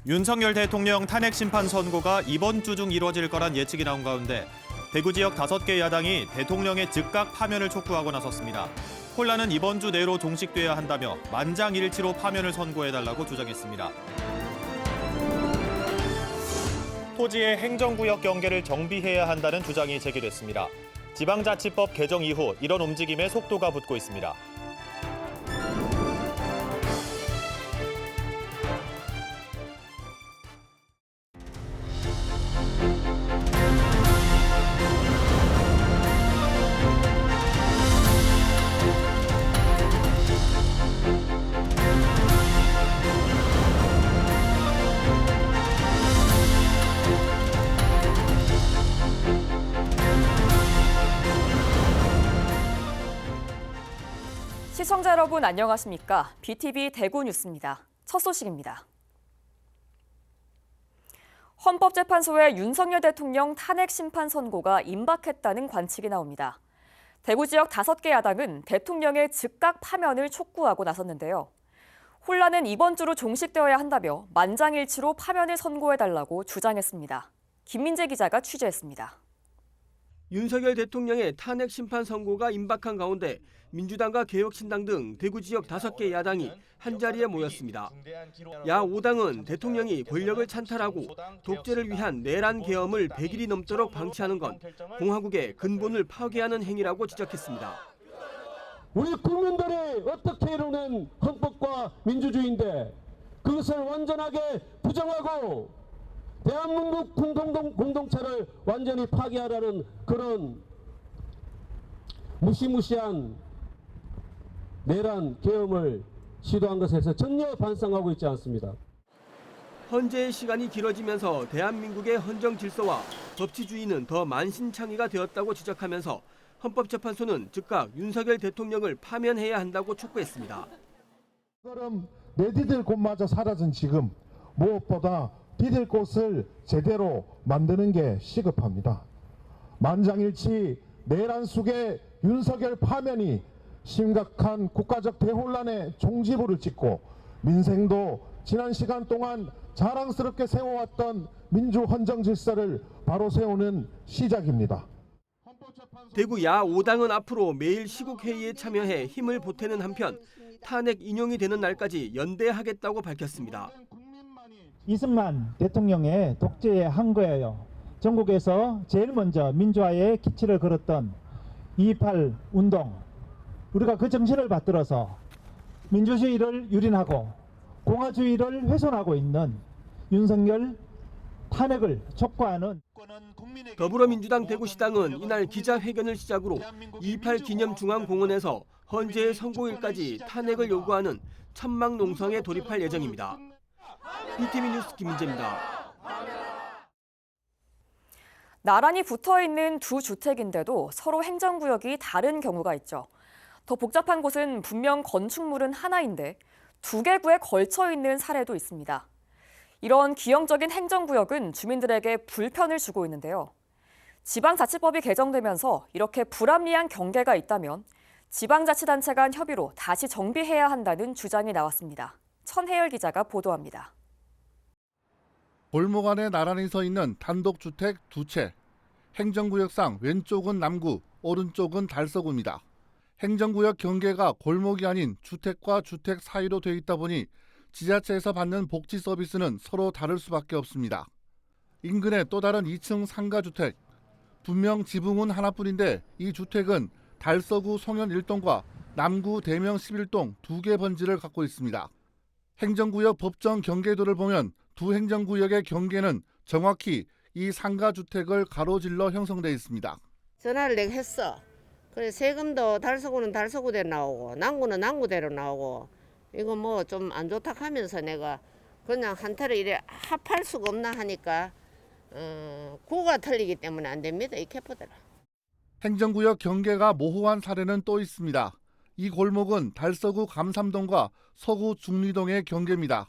윤석열 대통령 탄핵 심판 선고가 이번 주 중 이뤄질 거란 예측이 나온 가운데 대구 지역 5개 야당이 대통령의 즉각 파면을 촉구하고 나섰습니다. 혼란은 이번 주 내로 종식돼야 한다며 만장일치로 파면을 선고해달라고 주장했습니다. 토지의 행정구역 경계를 정비해야 한다는 주장이 제기됐습니다. 지방자치법 개정 이후 이런 움직임에 속도가 붙고 있습니다. 시청자 여러분 안녕하십니까? BTV 대구 뉴스입니다. 첫 소식입니다. 헌법재판소의 윤석열 대통령 탄핵 심판 선고가 임박했다는 관측이 나옵니다. 대구 지역 5개 야당은 대통령의 즉각 파면을 촉구하고 나섰는데요. 혼란은 이번 주로 종식되어야 한다며 만장일치로 파면을 선고해달라고 주장했습니다. 김민재 기자가 취재했습니다. 윤석열 대통령의 탄핵 심판 선고가 임박한 가운데 민주당과 개혁신당 등 대구 지역 5개 야당이 한자리에 모였습니다. 야 5당은 대통령이 권력을 찬탈하고 독재를 위한 내란 계엄을 100일이 넘도록 방치하는 건 공화국의 근본을 파괴하는 행위라고 지적했습니다. 우리 국민들이 어떻게 이루는 헌법과 민주주의인데 그것을 완전하게 부정하고 대한민국 공동체를 완전히 파괴하라는 그런 무시무시한 내란 계엄을 시도한 것에서 전혀 반성하고 있지 않습니다. 헌재의 시간이 길어지면서 대한민국의 헌정 질서와 법치주의는 더 만신창이가 되었다고 지적하면서 헌법재판소는 즉각 윤석열 대통령을 파면해야 한다고 촉구했습니다. 그럼 내디딜 곳마저 사라진 지금 무엇보다 디딜 곳을 제대로 만드는 게 시급합니다. 만장일치 내란 속의 윤석열 파면이 심각한 국가적 대혼란의 종지부를 찍고 민생도 지난 시간 동안 자랑스럽게 세워왔던 민주 헌정 질서를 바로 세우는 시작입니다. 대구 야 5당은 앞으로 매일 시국회의에 참여해 힘을 보태는 한편 탄핵 인용이 되는 날까지 연대하겠다고 밝혔습니다. 이승만 대통령의 독재에 한 거예요. 전국에서 제일 먼저 민주화의 기치를 걸었던 2.28 운동, 우리가 그 정신을 받들어서 민주주의를 유린하고 공화주의를 훼손하고 있는 윤석열 탄핵을 촉구하는 더불어민주당 대구시당은 이날 기자회견을 시작으로 2.28 기념중앙공원에서 헌재의 선고일까지 탄핵을 요구하는 천막 농성에 돌입할 예정입니다. BTV 뉴스 김민재입니다. 나란히 붙어있는 두 주택인데도 서로 행정구역이 다른 경우가 있죠. 더 복잡한 곳은 분명 건축물은 하나인데 2개 구에 걸쳐 있는 사례도 있습니다. 이런 기형적인 행정구역은 주민들에게 불편을 주고 있는데요. 지방자치법이 개정되면서 이렇게 불합리한 경계가 있다면 지방자치단체 간 협의로 다시 정비해야 한다는 주장이 나왔습니다. 천혜열 기자가 보도합니다. 골목 안에 나란히 서 있는 단독주택 2채. 행정구역상 왼쪽은 남구, 오른쪽은 달서구입니다. 행정구역 경계가 골목이 아닌 주택과 주택 사이로 돼 있다 보니 지자체에서 받는 복지 서비스는 서로 다를 수밖에 없습니다. 인근에 또 다른 2층 상가주택. 분명 지붕은 하나뿐인데 이 주택은 달서구 송현 1동과 남구 대명 11동 2개 번지를 갖고 있습니다. 행정구역 법정 경계도를 보면 두 행정구역의 경계는 정확히 이 상가주택을 가로질러 형성돼 있습니다. 전화를 내가 했어. 그래 세금도 달서구는 달서구대로 나오고 남구는 남구대로 나오고 이거 뭐 좀 안 좋다 하면서 내가 그냥 한타를 이래 합할 수가 없나 하니까 구가 틀리기 때문에 안 됩니다. 이 캐포더라. 행정구역 경계가 모호한 사례는 또 있습니다. 이 골목은 달서구 감삼동과 서구 중리동의 경계입니다.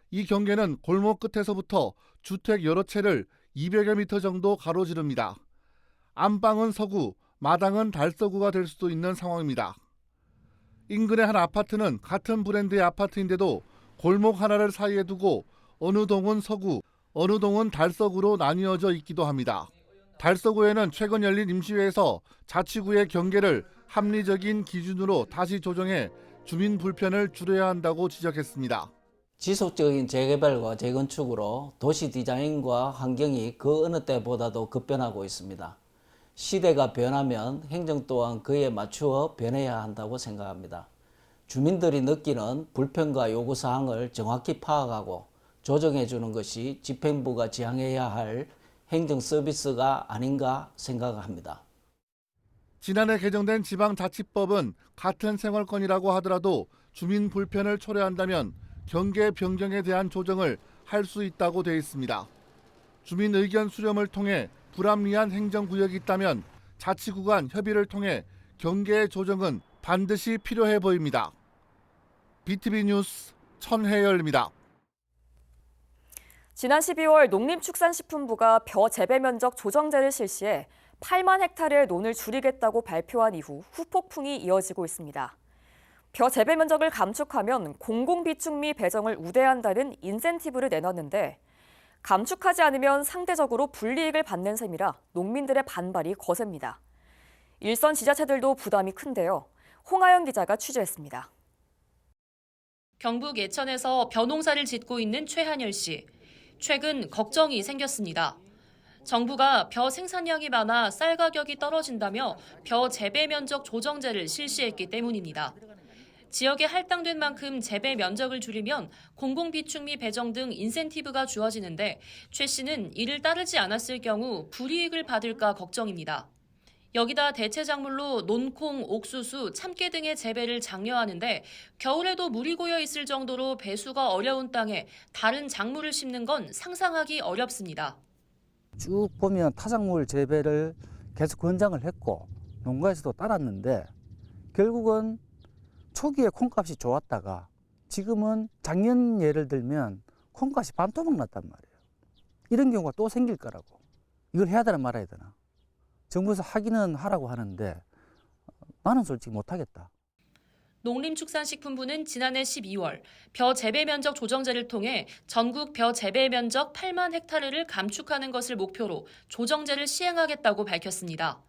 이 경계는 골목 끝에서부터 주택 여러 채를 200여 미터 정도 가로지릅니다. 안방은 서구, 마당은 달서구가 될 수도 있는 상황입니다. 인근의 한 아파트는 같은 브랜드의 아파트인데도 골목 하나를 사이에 두고 어느 동은 서구, 어느 동은 달서구로 나뉘어져 있기도 합니다. 달서구에는 최근 열린 임시회에서 자치구의 경계를 합리적인 기준으로 다시 조정해 주민 불편을 줄여야 한다고 지적했습니다. 지속적인 재개발과 재건축으로 도시 디자인과 환경이 그 어느 때보다도 급변하고 있습니다. 시대가 변하면 행정 또한 그에 맞추어 변해야 한다고 생각합니다. 주민들이 느끼는 불편과 요구사항을 정확히 파악하고 조정해 주는 것이 집행부가 지향해야 할 행정 서비스가 아닌가 생각합니다. 지난해 개정된 지방자치법은 같은 생활권이라고 하더라도 주민 불편을 초래한다면 경계 변경에 대한 조정을 할 수 있다고 되어 있습니다. 주민 의견 수렴을 통해 불합리한 행정구역이 있다면 자치구 간 협의를 통해 경계의 조정은 반드시 필요해 보입니다. BTV 뉴스 천혜열입니다. 지난 12월 농림축산식품부가 벼 재배 면적 조정제를 실시해 8만 헥타르의 논을 줄이겠다고 발표한 이후 후폭풍이 이어지고 있습니다. 벼 재배 면적을 감축하면 공공비축미 배정을 우대한다는 인센티브를 내놨는데 감축하지 않으면 상대적으로 불이익을 받는 셈이라 농민들의 반발이 거셉니다. 일선 지자체들도 부담이 큰데요. 홍하영 기자가 취재했습니다. 경북 예천에서 벼 농사를 짓고 있는 최한열 씨. 최근 걱정이 생겼습니다. 정부가 벼 생산량이 많아 쌀 가격이 떨어진다며 벼 재배 면적 조정제를 실시했기 때문입니다. 지역에 할당된 만큼 재배 면적을 줄이면 공공비축미 배정 등 인센티브가 주어지는데 최 씨는 이를 따르지 않았을 경우 불이익을 받을까 걱정입니다. 여기다 대체 작물로 논콩, 옥수수, 참깨 등의 재배를 장려하는데 겨울에도 물이 고여 있을 정도로 배수가 어려운 땅에 다른 작물을 심는 건 상상하기 어렵습니다. 쭉 보면 타작물 재배를 계속 권장을 했고 농가에서도 따랐는데 결국은 초기에 콩값이 좋았다가 지금은 작년 예를 들면 콩값이 반토막 났단 말이에요. 이런 경우가 또 생길 거라고. 이걸 해야 되나 말아야 되나. 정부에서 하기는 하라고 하는데 나는 솔직히 못하겠다. 농림축산식품부는 지난해 12월 벼 재배 면적 조정제를 통해 전국 벼 재배 면적 8만 헥타르를 감축하는 것을 목표로 조정제를 시행하겠다고 밝혔습니다.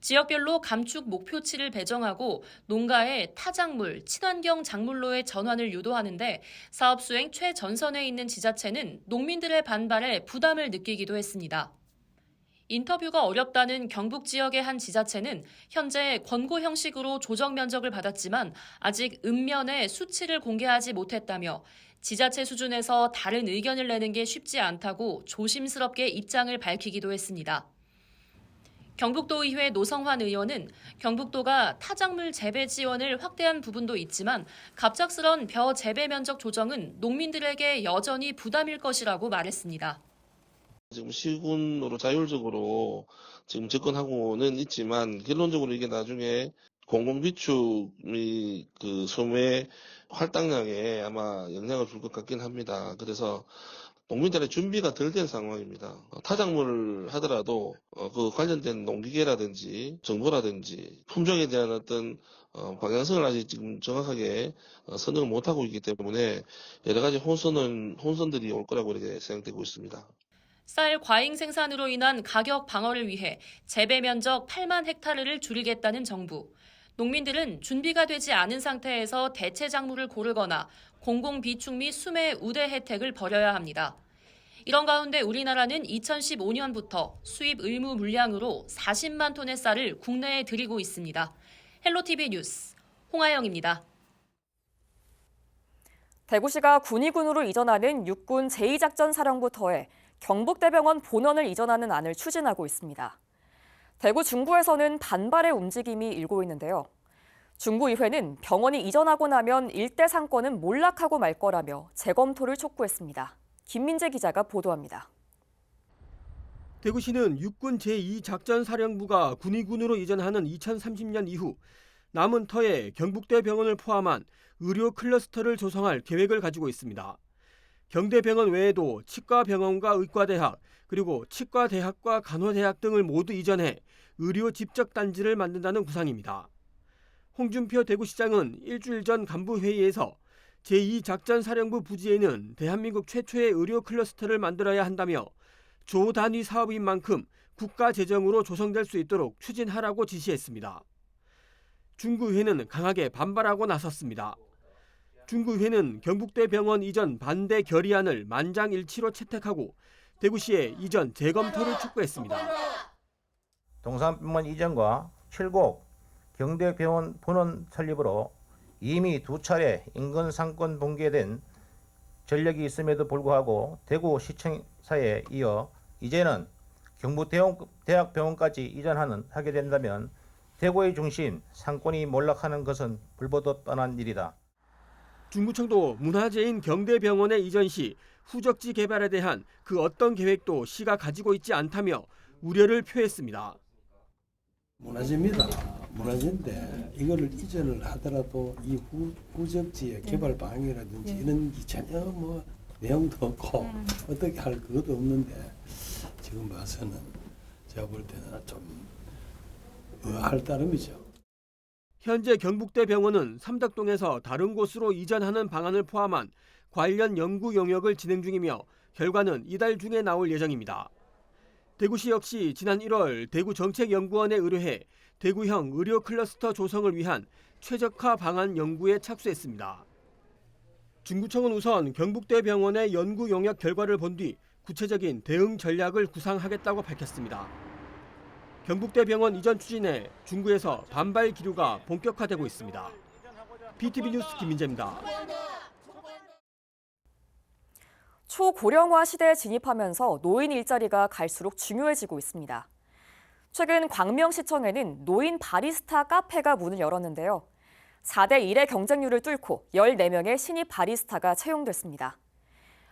지역별로 감축 목표치를 배정하고 농가의 타작물, 친환경 작물로의 전환을 유도하는데 사업 수행 최전선에 있는 지자체는 농민들의 반발에 부담을 느끼기도 했습니다. 인터뷰가 어렵다는 경북 지역의 한 지자체는 현재 권고 형식으로 조정 면적을 받았지만 아직 읍면의 수치를 공개하지 못했다며 지자체 수준에서 다른 의견을 내는 게 쉽지 않다고 조심스럽게 입장을 밝히기도 했습니다. 경북도의회 노성환 의원은 경북도가 타작물 재배 지원을 확대한 부분도 있지만 갑작스런 벼 재배 면적 조정은 농민들에게 여전히 부담일 것이라고 말했습니다. 지금 시군으로 자율적으로 지금 접근하고는 있지만 결론적으로 이게 나중에 공공비축이 그 소매 할당량에 아마 영향을 줄 것 같긴 합니다. 그래서 농민들의 준비가 덜 된 상황입니다. 타작물을 하더라도 그 관련된 농기계라든지 정보라든지 품종에 대한 어떤 방향성을 아직 지금 정확하게 선정을 못하고 있기 때문에 여러 가지 혼선들이 올 거라고 이렇게 생각되고 있습니다. 쌀 과잉 생산으로 인한 가격 방어를 위해 재배 면적 8만 헥타르를 줄이겠다는 정부. 농민들은 준비가 되지 않은 상태에서 대체 작물을 고르거나 공공비축미 수매 우대 혜택을 버려야 합니다. 이런 가운데 우리나라는 2015년부터 수입 의무 물량으로 40만 톤의 쌀을 국내에 들이고 있습니다. 헬로티비 뉴스 홍하영입니다. 대구시가 군위군으로 이전하는 육군 제2작전사령부터에 경북대병원 본원을 이전하는 안을 추진하고 있습니다. 대구 중구에서는 반발의 움직임이 일고 있는데요. 중구의회는 병원이 이전하고 나면 일대 상권은 몰락하고 말 거라며 재검토를 촉구했습니다. 김민재 기자가 보도합니다. 대구시는 육군 제2작전사령부가 군위군으로 이전하는 2030년 이후 남은 터에 경북대병원을 포함한 의료 클러스터를 조성할 계획을 가지고 있습니다. 경대병원 외에도 치과병원과 의과대학, 그리고 치과대학과 간호대학 등을 모두 이전해 의료 집적단지를 만든다는 구상입니다. 홍준표 대구시장은 일주일 전 간부회의에서 제2작전사령부 부지에는 대한민국 최초의 의료 클러스터를 만들어야 한다며 조 단위 사업인 만큼 국가 재정으로 조성될 수 있도록 추진하라고 지시했습니다. 중구의회는 강하게 반발하고 나섰습니다. 중구의회는 경북대 병원 이전 반대 결의안을 만장일치로 채택하고 대구시에 이전 재검토를 촉구했습니다. 동산병원 이전과 7곡 경대병원 분원 설립으로 이미 2차례 인근 상권 붕괴된 전력이 있음에도 불구하고 대구시청사에 이어 이제는 경북대학병원까지 하게 된다면 대구의 중심 상권이 몰락하는 것은 불보듯 뻔한 일이다. 중구청도 문화재인 경대병원의 이전 시 후적지 개발에 대한 그 어떤 계획도 시가 가지고 있지 않다며 우려를 표했습니다. 문화재입니다. 문화재인데 이거를 이전을 하더라도 이 후적지의 개발 방향이라든지 이런 게 전혀 뭐 내용도 없고 어떻게 할 그것도 없는데 지금 봐서는 제가 볼 때는 좀 할 따름이죠. 현재 경북대 병원은 삼덕동에서 다른 곳으로 이전하는 방안을 포함한 관련 연구 용역을 진행 중이며 결과는 이달 중에 나올 예정입니다. 대구시 역시 지난 1월 대구정책연구원에 의뢰해 대구형 의료 클러스터 조성을 위한 최적화 방안 연구에 착수했습니다. 중구청은 우선 경북대 병원의 연구 용역 결과를 본 뒤 구체적인 대응 전략을 구상하겠다고 밝혔습니다. 경북대 병원 이전 추진에 중구에서 반발 기류가 본격화되고 있습니다. BTV 뉴스 김민재입니다. 초고령화 시대에 진입하면서 노인 일자리가 갈수록 중요해지고 있습니다. 최근 광명시청에는 노인 바리스타 카페가 문을 열었는데요. 4대 1의 경쟁률을 뚫고 14명의 신입 바리스타가 채용됐습니다.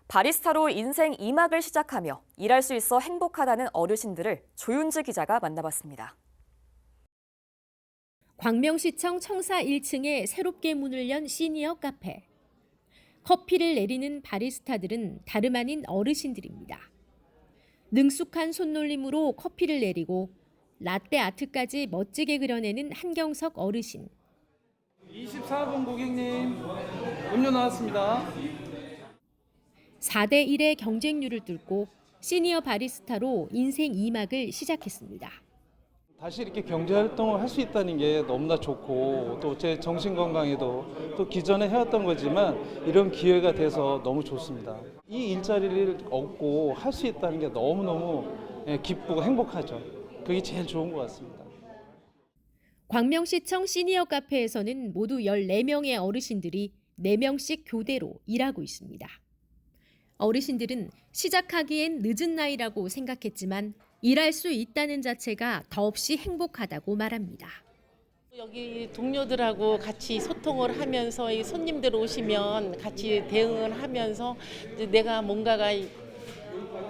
바리스타로 인생 2막을 시작하며 일할 수 있어 행복하다는 어르신들을 조윤지 기자가 만나봤습니다. 광명시청 청사 1층에 새롭게 문을 연 시니어 카페. 커피를 내리는 바리스타들은 다름 아닌 어르신들입니다. 능숙한 손놀림으로 커피를 내리고 라떼 아트까지 멋지게 그려내는 한경석 어르신. 24번 고객님, 음료 나왔습니다. 4대 1의 경쟁률을 뚫고 시니어 바리스타로 인생 2막을 시작했습니다. 다시 이렇게 경제활동을 할 수 있다는 게 너무나 좋고 또 제 정신건강에도 또 기존에 해왔던 거지만 이런 기회가 돼서 너무 좋습니다. 이 일자리를 얻고 할 수 있다는 게 너무너무 기쁘고 행복하죠. 그게 제일 좋은 것 같습니다. 광명시청 시니어 카페에서는 모두 14명의 어르신들이 4명씩 교대로 일하고 있습니다. 어르신들은 시작하기엔 늦은 나이라고 생각했지만 일할 수 있다는 자체가 더없이 행복하다고 말합니다. 여기 동료들하고 같이 소통을 하면서 이 손님들 오시면 같이 대응을 하면서 내가 뭔가가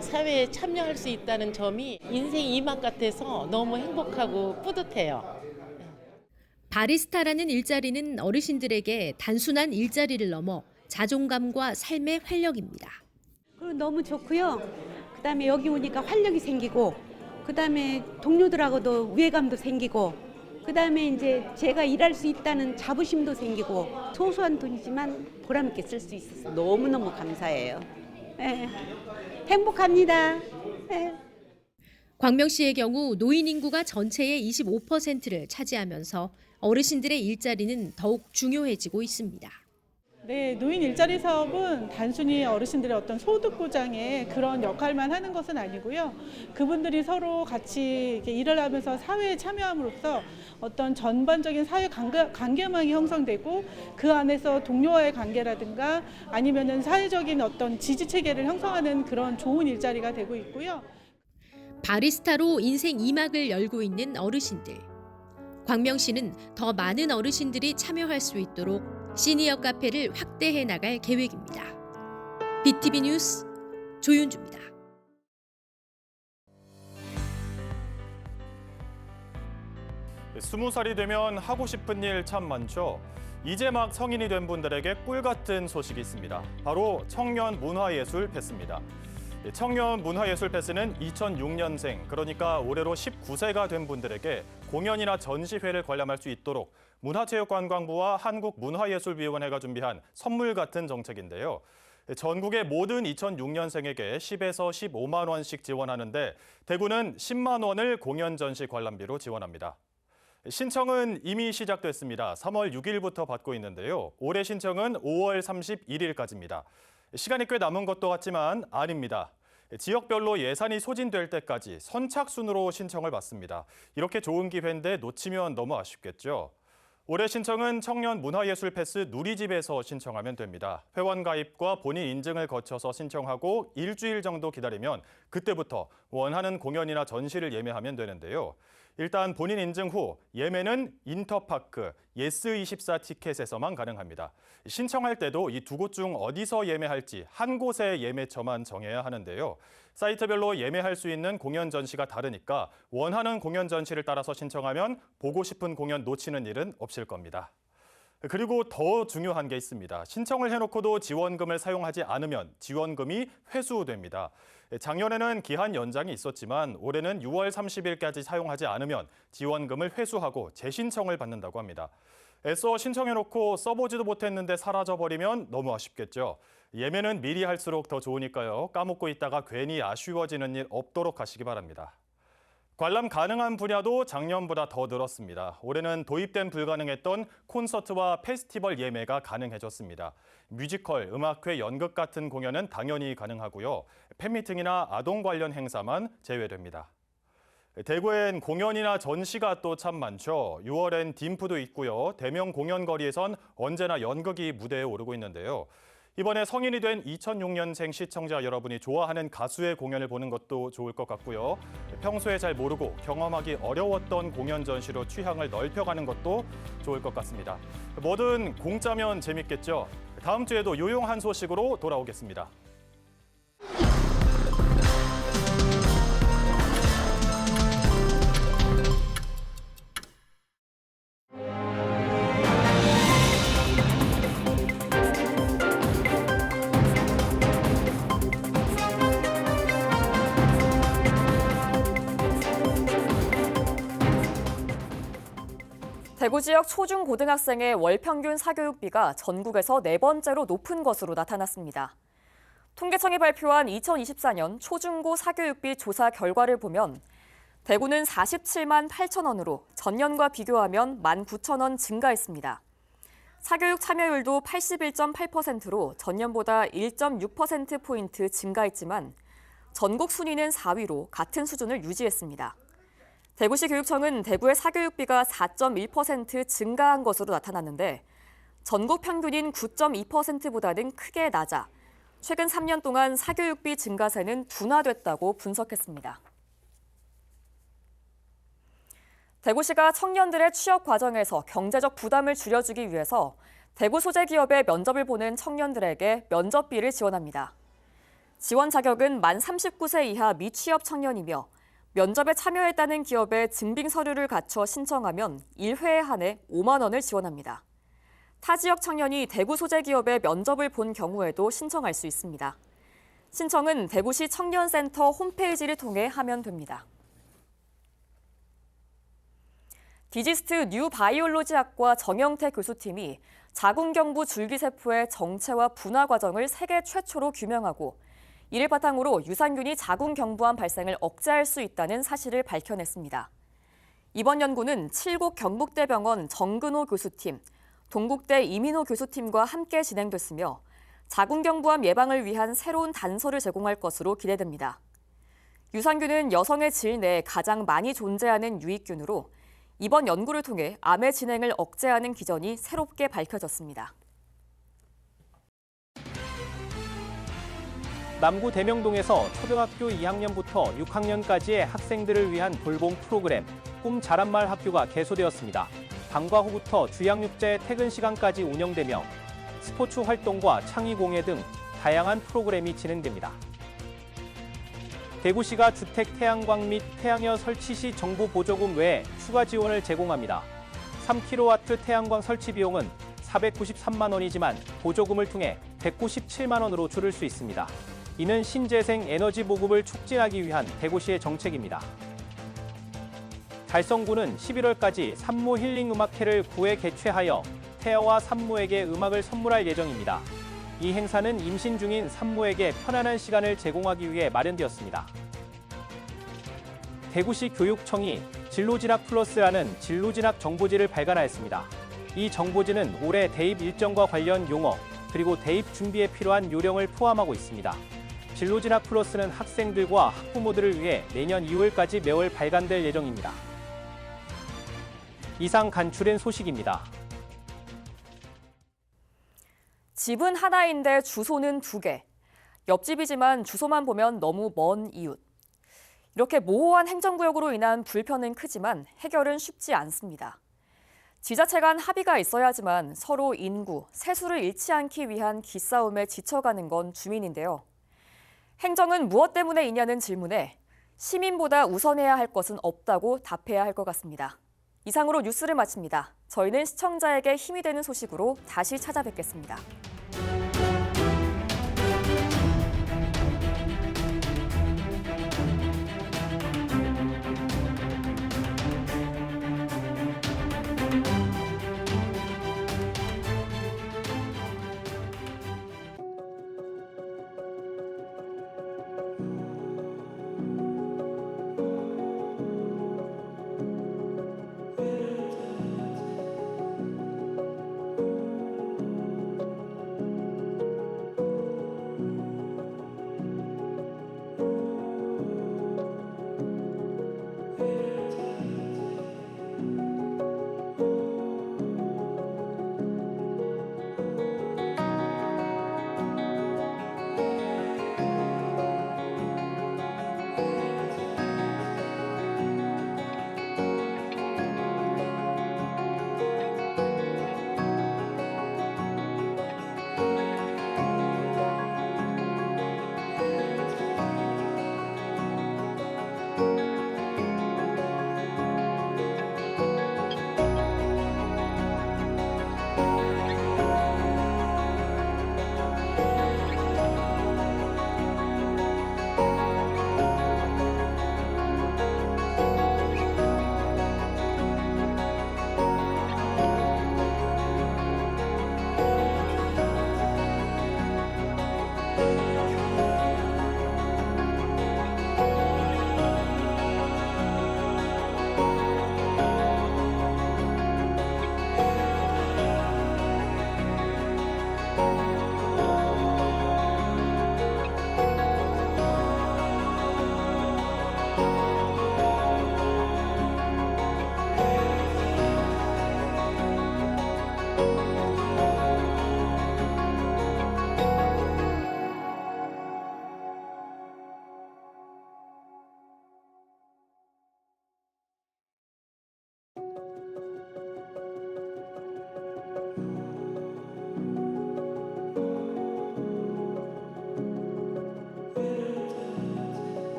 사회에 참여할 수 있다는 점이 인생 2막 같아서 너무 행복하고 뿌듯해요. 바리스타라는 일자리는 어르신들에게 단순한 일자리를 넘어 자존감과 삶의 활력입니다. 너무 좋고요. 그다음에 여기 오니까 활력이 생기고, 그다음에 동료들하고도 우애감도 생기고, 그다음에 이제 제가 일할 수 있다는 자부심도 생기고, 소소한 돈이지만 보람 있게 쓸 수 있어서 너무너무 감사해요. 네. 행복합니다. 네. 광명시의 경우 노인 인구가 전체의 25%를 차지하면서 어르신들의 일자리는 더욱 중요해지고 있습니다. 네, 노인 일자리 사업은 단순히 어르신들의 어떤 소득 보장에 그런 역할만 하는 것은 아니고요. 그분들이 서로 같이 이렇게 일을 하면서 사회에 참여함으로써 어떤 전반적인 사회 관계망이 형성되고 그 안에서 동료와의 관계라든가 아니면은 사회적인 어떤 지지 체계를 형성하는 그런 좋은 일자리가 되고 있고요. 바리스타로 인생 2막을 열고 있는 어르신들. 광명시는 더 많은 어르신들이 참여할 수 있도록 시니어 카페를 확대해 나갈 계획입니다. BTV 뉴스 조윤주입니다. 스무 살이 되면 하고 싶은 일 참 많죠. 이제 막 성인이 된 분들에게 꿀 같은 소식이 있습니다. 바로 청년 문화예술 패스입니다. 청년 문화예술 패스는 2006년생, 그러니까 올해로 19세가 된 분들에게 공연이나 전시회를 관람할 수 있도록 문화체육관광부와 한국문화예술위원회가 준비한 선물 같은 정책인데요. 전국의 모든 2006년생에게 10에서 15만 원씩 지원하는데 대구는 10만 원을 공연 전시 관람비로 지원합니다. 신청은 이미 시작됐습니다. 3월 6일부터 받고 있는데요. 올해 신청은 5월 31일까지입니다. 시간이 꽤 남은 것도 같지만 아닙니다. 지역별로 예산이 소진될 때까지 선착순으로 신청을 받습니다. 이렇게 좋은 기회인데 놓치면 너무 아쉽겠죠. 올해 신청은 청년 문화예술 패스 누리집에서 신청하면 됩니다. 회원 가입과 본인 인증을 거쳐서 신청하고 일주일 정도 기다리면 그때부터 원하는 공연이나 전시를 예매하면 되는데요. 일단 본인 인증 후 예매는 인터파크, 예스24 티켓에서만 가능합니다. 신청할 때도 이 두 곳 중 어디서 예매할지 한 곳의 예매처만 정해야 하는데요. 사이트별로 예매할 수 있는 공연 전시가 다르니까 원하는 공연 전시를 따라서 신청하면 보고 싶은 공연 놓치는 일은 없을 겁니다. 그리고 더 중요한 게 있습니다. 신청을 해놓고도 지원금을 사용하지 않으면 지원금이 회수됩니다. 작년에는 기한 연장이 있었지만 올해는 6월 30일까지 사용하지 않으면 지원금을 회수하고 재신청을 받는다고 합니다. 애써 신청해놓고 써보지도 못했는데 사라져버리면 너무 아쉽겠죠. 예매는 미리 할수록 더 좋으니까요. 까먹고 있다가 괜히 아쉬워지는 일 없도록 하시기 바랍니다. 관람 가능한 분야도 작년보다 더 늘었습니다. 올해는 도입된 불가능했던 콘서트와 페스티벌 예매가 가능해졌습니다. 뮤지컬, 음악회, 연극 같은 공연은 당연히 가능하고요. 팬미팅이나 아동 관련 행사만 제외됩니다. 대구엔 공연이나 전시가 또 참 많죠. 6월엔 딤프도 있고요. 대명 공연거리에선 언제나 연극이 무대에 오르고 있는데요. 이번에 성인이 된 2006년생 시청자 여러분이 좋아하는 가수의 공연을 보는 것도 좋을 것 같고요. 평소에 잘 모르고 경험하기 어려웠던 공연 전시로 취향을 넓혀가는 것도 좋을 것 같습니다. 뭐든 공짜면 재밌겠죠. 다음 주에도 유용한 소식으로 돌아오겠습니다. 대구 지역 초중고등학생의 월 평균 사교육비가 전국에서 4번째로 높은 것으로 나타났습니다. 통계청이 발표한 2024년 초중고 사교육비 조사 결과를 보면 대구는 47만 8천 원으로 전년과 비교하면 19,000원 증가했습니다. 사교육 참여율도 81.8%로 전년보다 1.6%포인트 증가했지만 전국 순위는 4위로 같은 수준을 유지했습니다. 대구시 교육청은 대구의 사교육비가 4.1% 증가한 것으로 나타났는데 전국 평균인 9.2%보다는 크게 낮아 최근 3년 동안 사교육비 증가세는 둔화됐다고 분석했습니다. 대구시가 청년들의 취업 과정에서 경제적 부담을 줄여주기 위해서 대구 소재 기업에 면접을 보는 청년들에게 면접비를 지원합니다. 지원 자격은 만 39세 이하 미취업 청년이며 면접에 참여했다는 기업에 증빙 서류를 갖춰 신청하면 1회에 한해 5만 원을 지원합니다. 타 지역 청년이 대구 소재 기업에 면접을 본 경우에도 신청할 수 있습니다. 신청은 대구시 청년센터 홈페이지를 통해 하면 됩니다. 디지스트 뉴바이올로지학과 정영태 교수팀이 자궁경부 줄기세포의 정체와 분화 과정을 세계 최초로 규명하고 이를 바탕으로 유산균이 자궁경부암 발생을 억제할 수 있다는 사실을 밝혀냈습니다. 이번 연구는 칠곡 경북대병원 정근호 교수팀, 동국대 이민호 교수팀과 함께 진행됐으며 자궁경부암 예방을 위한 새로운 단서를 제공할 것으로 기대됩니다. 유산균은 여성의 질 내에 가장 많이 존재하는 유익균으로 이번 연구를 통해 암의 진행을 억제하는 기전이 새롭게 밝혀졌습니다. 남구 대명동에서 초등학교 2학년부터 6학년까지의 학생들을 위한 돌봄 프로그램 꿈 자란마을 학교가 개소되었습니다. 방과 후부터 주양육자의 퇴근 시간까지 운영되며 스포츠 활동과 창의 공예 등 다양한 프로그램이 진행됩니다. 대구시가 주택 태양광 및 태양열 설치 시 정부 보조금 외에 추가 지원을 제공합니다. 3kW 태양광 설치 비용은 493만 원이지만 보조금을 통해 197만 원으로 줄일 수 있습니다. 이는 신재생 에너지 보급을 촉진하기 위한 대구시의 정책입니다. 달성구는 11월까지 산모 힐링 음악회를 9회 개최하여 태아와 산모에게 음악을 선물할 예정입니다. 이 행사는 임신 중인 산모에게 편안한 시간을 제공하기 위해 마련되었습니다. 대구시 교육청이 진로진학 플러스라는 진로진학 정보지를 발간하였습니다. 이 정보지는 올해 대입 일정과 관련 용어, 그리고 대입 준비에 필요한 요령을 포함하고 있습니다. 진로진학 플러스는 학생들과 학부모들을 위해 내년 2월까지 매월 발간될 예정입니다. 이상 간추린 소식입니다. 집은 하나인데 주소는 2개. 옆집이지만 주소만 보면 너무 먼 이웃. 이렇게 모호한 행정구역으로 인한 불편은 크지만 해결은 쉽지 않습니다. 지자체 간 합의가 있어야지만 서로 인구, 세수를 잃지 않기 위한 기싸움에 지쳐가는 건 주민인데요. 행정은 무엇 때문에 있냐는 질문에 시민보다 우선해야 할 것은 없다고 답해야 할 것 같습니다. 이상으로 뉴스를 마칩니다. 저희는 시청자에게 힘이 되는 소식으로 다시 찾아뵙겠습니다.